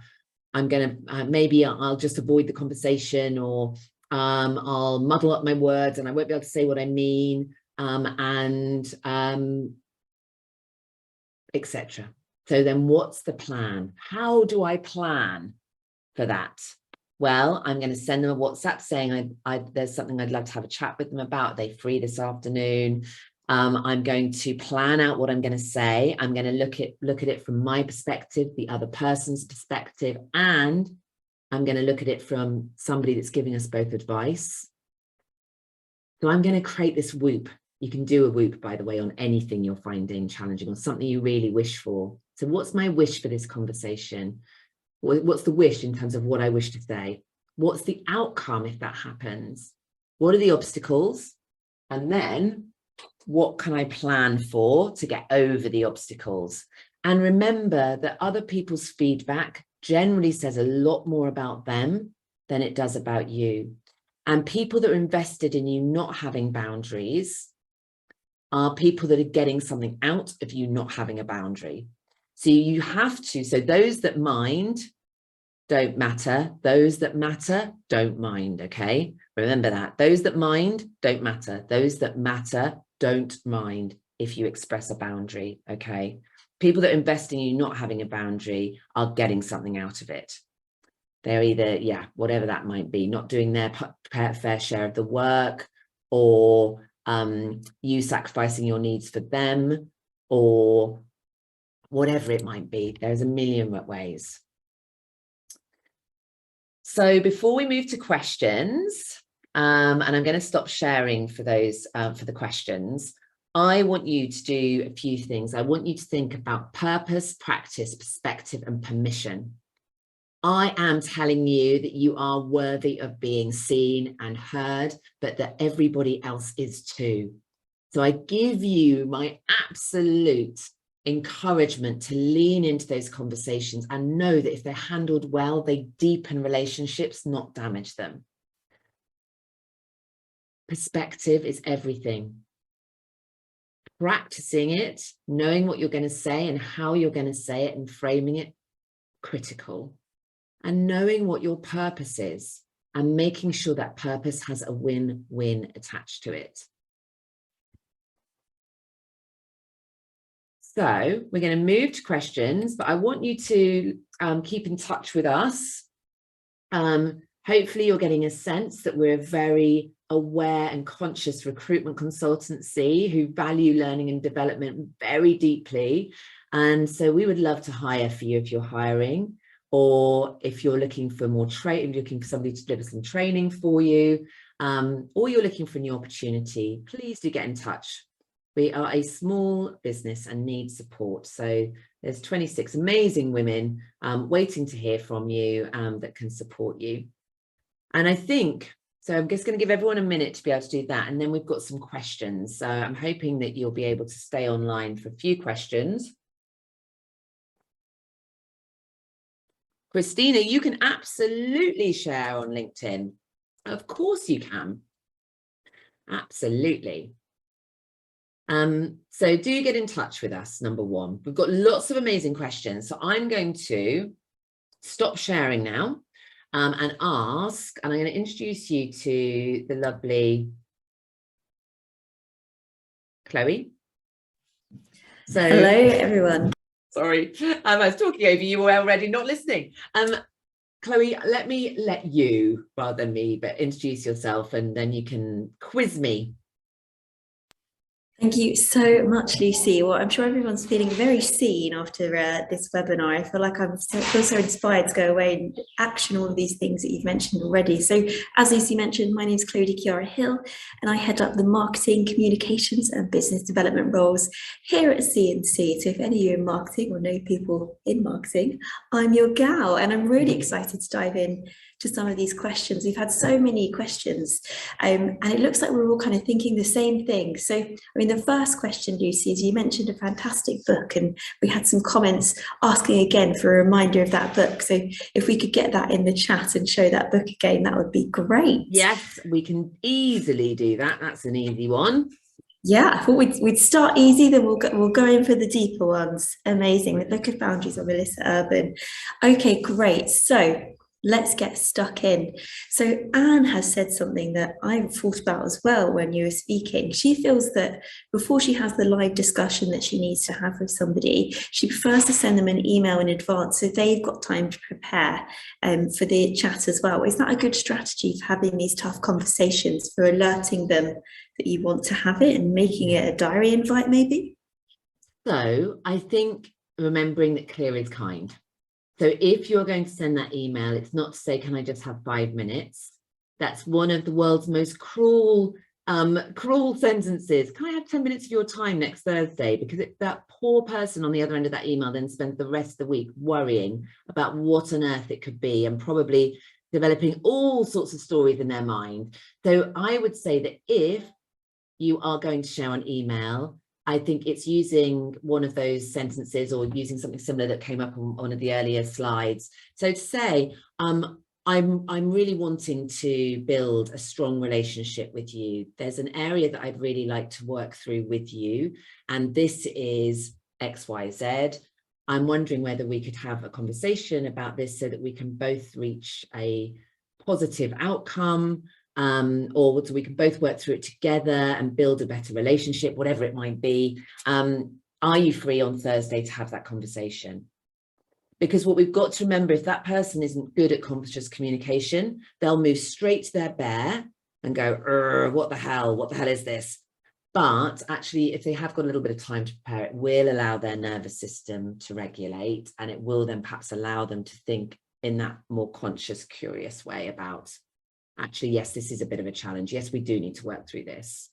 I'm going to, maybe I'll just avoid the conversation, or I'll muddle up my words and I won't be able to say what I mean, etc. So then what's the plan? How do I plan for that? Well, I'm going to send them a WhatsApp saying there's something I'd love to have a chat with them about. Are they free this afternoon? I'm going to plan out what I'm going to say. I'm going to look at it from my perspective, the other person's perspective, and I'm going to look at it from somebody that's giving us both advice. So I'm going to create this whoop. You can do a whoop, by the way, on anything you're finding challenging or something you really wish for. So what's my wish for this conversation? What's the wish in terms of what I wish to say? What's the outcome if that happens? What are the obstacles? And then what can I plan for to get over the obstacles? And remember that other people's feedback generally says a lot more about them than it does about you. And people that are invested in you not having boundaries are people that are getting something out of you not having a boundary. So you have to, so those that mind don't matter, those that matter don't mind, okay? Remember that. Those that mind don't matter, those that matter don't mind if you express a boundary, okay? People that invest in you not having a boundary are getting something out of it. They're either, yeah, whatever that might be, not doing their fair share of the work, or you sacrificing your needs for them, or whatever it might be. There's a million ways. So before we move to questions, and I'm going to stop sharing for those for the questions, I want you to do a few things. I want you to think about purpose, practice, perspective, and permission. I am telling you that you are worthy of being seen and heard, but that everybody else is too. So I give you my absolute encouragement to lean into those conversations and know that if they're handled well, they deepen relationships, not damage them. Perspective is everything. Practicing it, knowing what you're going to say and how you're going to say it and framing it, critical. And knowing what your purpose is and making sure that purpose has a win-win attached to it. So we're going to move to questions, but I want you to keep in touch with us. Hopefully you're getting a sense that we're a very aware and conscious recruitment consultancy who value learning and development very deeply. And so we would love to hire for you if you're hiring, or if you're looking for more training, looking for somebody to deliver some training for you, or you're looking for a new opportunity, please do get in touch. We are a small business and need support. So there's 26 amazing women waiting to hear from you that can support you. And I think, so I'm just going to give everyone a minute to be able to do that. And then we've got some questions. So I'm hoping that you'll be able to stay online for a few questions. Christina, you can absolutely share on LinkedIn. Of course you can. Absolutely. So do get in touch with us, number one. We've got lots of amazing questions. So I'm going to stop sharing now and ask, and I'm going to introduce you to the lovely Chloe. So, hello, everyone. Sorry, I was talking over you, were already not listening. Chloe, let me let you, rather than me, but introduce yourself, and then you can quiz me. Thank you so much, Lucy. Well, I'm sure everyone's feeling very seen after this webinar. I feel like I feel so inspired to go away and action all of these things that you've mentioned already. So as Lucy mentioned, my name is Chloe Chiara Hill, and I head up the marketing, communications and business development roles here at C&C. So if any of you are in marketing or know people in marketing, I'm your gal, and I'm really excited to dive in to some of these questions. We've had so many questions, and it looks like we're all kind of thinking the same thing. So, I mean, the first question, Lucy, is you mentioned a fantastic book, and we had some comments asking again for a reminder of that book. So if we could get that in the chat and show that book again, that would be great. Yes, we can easily do that. That's an easy one. Yeah, I thought we'd start easy, then we'll go in for the deeper ones. Amazing. The Book of Boundaries of Melissa Urban. Okay, great. So let's get stuck in. So Anne has said something that I've thought about as well when you were speaking. She feels that before she has the live discussion that she needs to have with somebody, she prefers to send them an email in advance so they've got time to prepare for the chat as well. Is that a good strategy for having these tough conversations, for alerting them that you want to have it and making it a diary invite maybe? So I think remembering that clear is kind. So if you're going to send that email, it's not to say, can I just have 5 minutes? That's one of the world's most cruel sentences. Can I have 10 minutes of your time next Thursday? Because that poor person on the other end of that email then spends the rest of the week worrying about what on earth it could be and probably developing all sorts of stories in their mind. So I would say that if you are going to share an email, I think it's using one of those sentences or using something similar that came up on one of the earlier slides. So to say, I'm really wanting to build a strong relationship with you. There's an area that I'd really like to work through with you, and this is XYZ. I'm wondering whether we could have a conversation about this so that we can both reach a positive outcome, or so we can both work through it together and build a better relationship, whatever it might be. Are you free on Thursday to have that conversation? Because what we've got to remember, if that person isn't good at conscious communication, they'll move straight to their bear and go, what the hell is this? But actually, if they have got a little bit of time to prepare, it will allow their nervous system to regulate, and it will then perhaps allow them to think in that more conscious, curious way about, actually, yes, this is a bit of a challenge. Yes, we do need to work through this.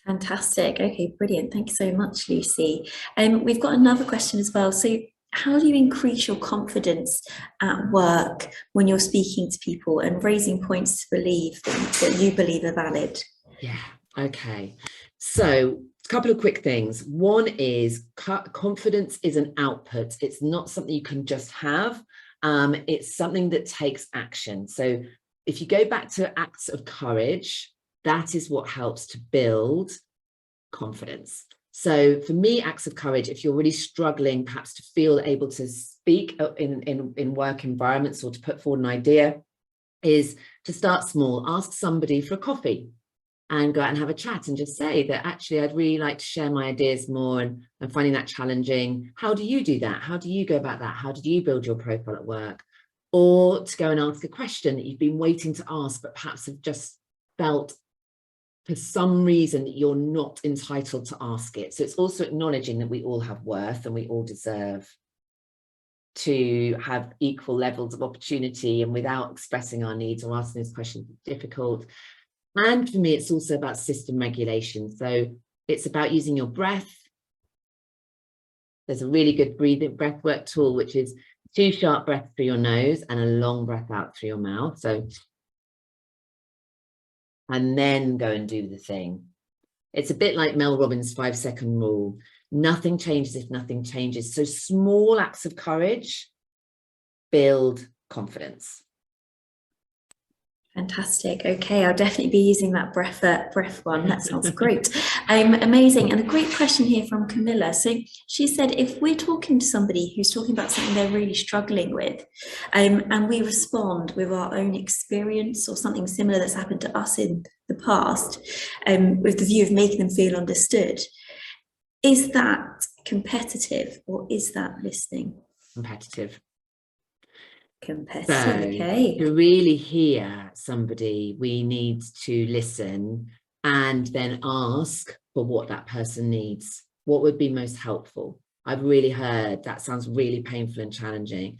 Fantastic. Okay, brilliant. Thank you so much, Lucy. We've got another question as well. So how do you increase your confidence at work when you're speaking to people and raising points to believe that you believe are valid? Yeah. Okay, so a couple of quick things. One is confidence is an output. It's not something you can just have. It's something that takes action. So if you go back to acts of courage, that is what helps to build confidence. So for me, acts of courage, if you're really struggling perhaps to feel able to speak in work environments or to put forward an idea, is to start small. Ask somebody for a coffee and go out and have a chat and just say that, actually, I'd really like to share my ideas more, and I'm finding that challenging. How do you do that? How do you go about that? How did you build your profile at work? Or to go and ask a question that you've been waiting to ask, but perhaps have just felt for some reason that you're not entitled to ask it. So it's also acknowledging that we all have worth and we all deserve to have equal levels of opportunity, and without expressing our needs or asking those questions is difficult. And for me, it's also about system regulation. So it's about using your breath. There's a really good breath work tool, which is 2 sharp breaths through your nose and a long breath out through your mouth. So, and then go and do the thing. It's a bit like Mel Robbins' 5-second rule. Nothing changes if nothing changes. So small acts of courage build confidence. Fantastic. Okay, I'll definitely be using that breath one. That sounds great. Amazing. And a great question here from Camilla. So she said, if we're talking to somebody who's talking about something they're really struggling with, and we respond with our own experience or something similar that's happened to us in the past, with the view of making them feel understood, is that competitive or is that listening? Competitive. Competitive, so, okay. To really hear somebody, we need to listen and then ask for what that person needs. What would be most helpful? I've really heard that sounds really painful and challenging.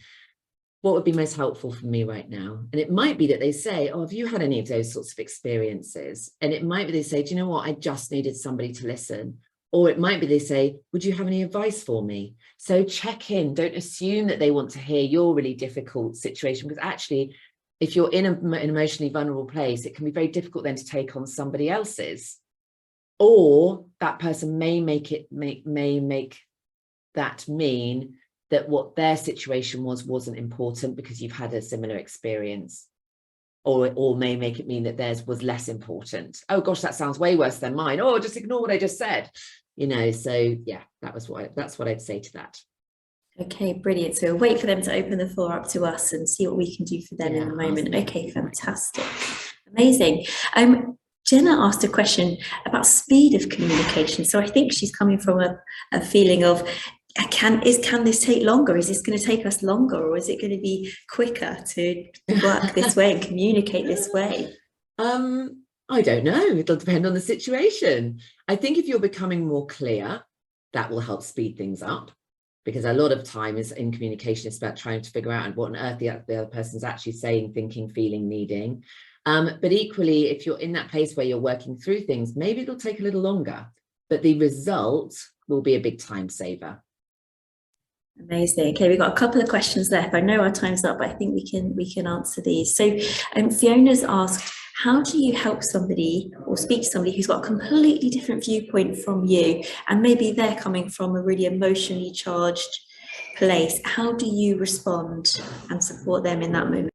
What would be most helpful for me right now? And it might be that they say, oh, have you had any of those sorts of experiences? And it might be they say, do you know what? I just needed somebody to listen. Or it might be they say, would you have any advice for me? So check in. Don't assume that they want to hear your really difficult situation, because actually, if you're in an emotionally vulnerable place, it can be very difficult then to take on somebody else's. Or that person may make that mean that what their situation wasn't important because you've had a similar experience. Or may make it mean that theirs was less important. Oh gosh, that sounds way worse than mine. Oh, just ignore what I just said. You know, so yeah, that's what I'd say to that. Okay, brilliant. So we'll wait for them to open the floor up to us and see what we can do for them in the moment. Okay, fantastic. Amazing. Jenna asked a question about speed of communication. So I think she's coming from a feeling of, can this take longer? Is this going to take us longer, or is it going to be quicker to work this way and communicate this way? I don't know. It'll depend on the situation. I think if you're becoming more clear, that will help speed things up, because a lot of time is in communication is about trying to figure out what on earth the other person's actually saying, thinking, feeling, needing. But equally, if you're in that place where you're working through things, maybe it'll take a little longer, but the result will be a big time saver. Amazing. Okay, we've got a couple of questions left. I know our time's up, but I think we can answer these. So Fiona's asked, How do you help somebody or speak to somebody who's got a completely different viewpoint from you, and maybe they're coming from a really emotionally charged place? How do you respond and support them in that moment?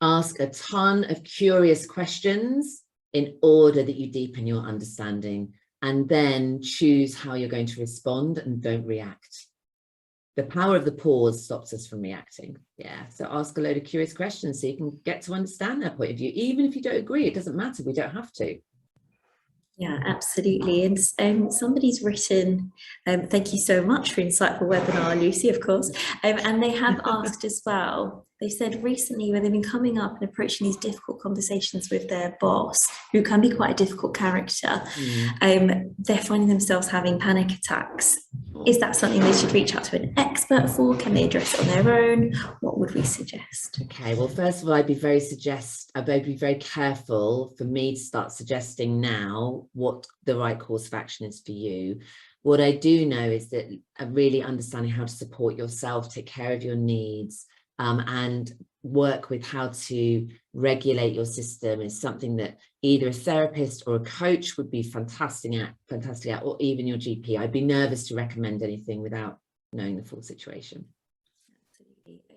Ask a ton of curious questions in order that you deepen your understanding, and then choose how you're going to respond and don't react. The power of the pause stops us from reacting. Yeah, so ask a load of curious questions so you can get to understand their point of view. Even if you don't agree, it doesn't matter. We don't have to. Yeah, absolutely. And somebody's written, thank you so much for insightful webinar, Lucy, of course. And they have asked as well, they said recently when they've been coming up and approaching these difficult conversations with their boss, who can be quite a difficult character, they're finding themselves having panic attacks. Is that something they should reach out to an expert for? Can they address it on their own? What would we suggest? Okay, well, first of all, I'd be very careful for me to start suggesting now what the right course of action is for you. What I do know is that really understanding how to support yourself, take care of your needs, and work with how to regulate your system is something that either a therapist or a coach would be fantastic at, or even your GP. I'd be nervous to recommend anything without knowing the full situation.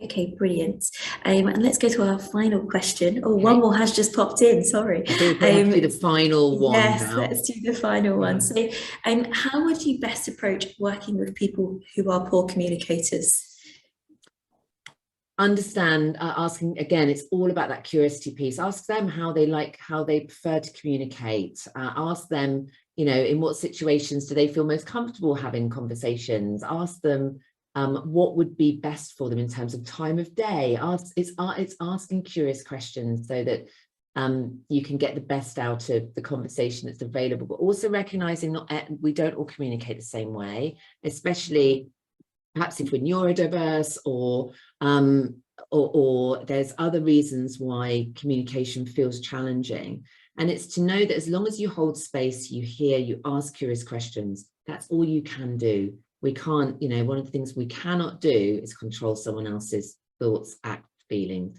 Okay, brilliant. And let's go to our final question. Oh, okay. One more has just popped in, sorry. I think we have to do the final one. Yes, now. Let's do the final one. So how would you best approach working with people who are poor communicators? Understand, asking, again, it's all about that curiosity piece. Ask them how they prefer to communicate. Ask them, in what situations do they feel most comfortable having conversations. Ask them what would be best for them in terms of time of day. It's asking curious questions so that you can get the best out of the conversation that's available, but also recognizing we don't all communicate the same way, especially perhaps if we're neurodiverse or there's other reasons why communication feels challenging. And it's to know that as long as you hold space, you hear, you ask curious questions, that's all you can do. We can't, one of the things we cannot do is control someone else's thoughts, acts, feelings.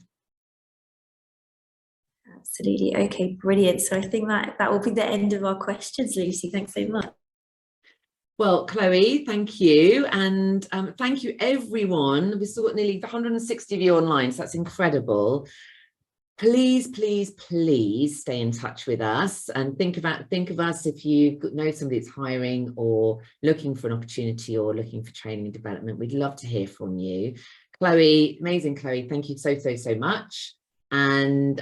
Absolutely. Okay, brilliant. So I think that will be the end of our questions, Lucy. Thanks so much. Well, Chloe, thank you. And thank you, everyone. We still got nearly 160 of you online, so that's incredible. Please, please, please stay in touch with us and think of us if you know somebody that's hiring or looking for an opportunity or looking for training and development. We'd love to hear from you. Chloe, amazing Chloe, thank you so much. And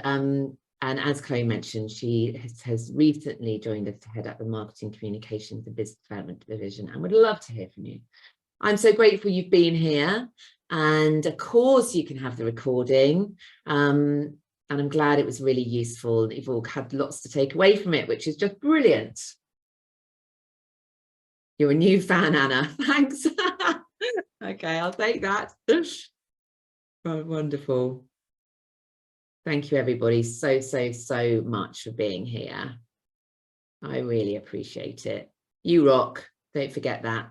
as Chloe mentioned, she has recently joined us to head up the Marketing, Communications and Business Development Division, and would love to hear from you. I'm so grateful you've been here, and of course you can have the recording. And I'm glad it was really useful. You've all had lots to take away from it, which is just brilliant. You're a new fan, Anna. Thanks. Okay, I'll take that. Oh, wonderful. Thank you, everybody, so much for being here. I really appreciate it. You rock. Don't forget that.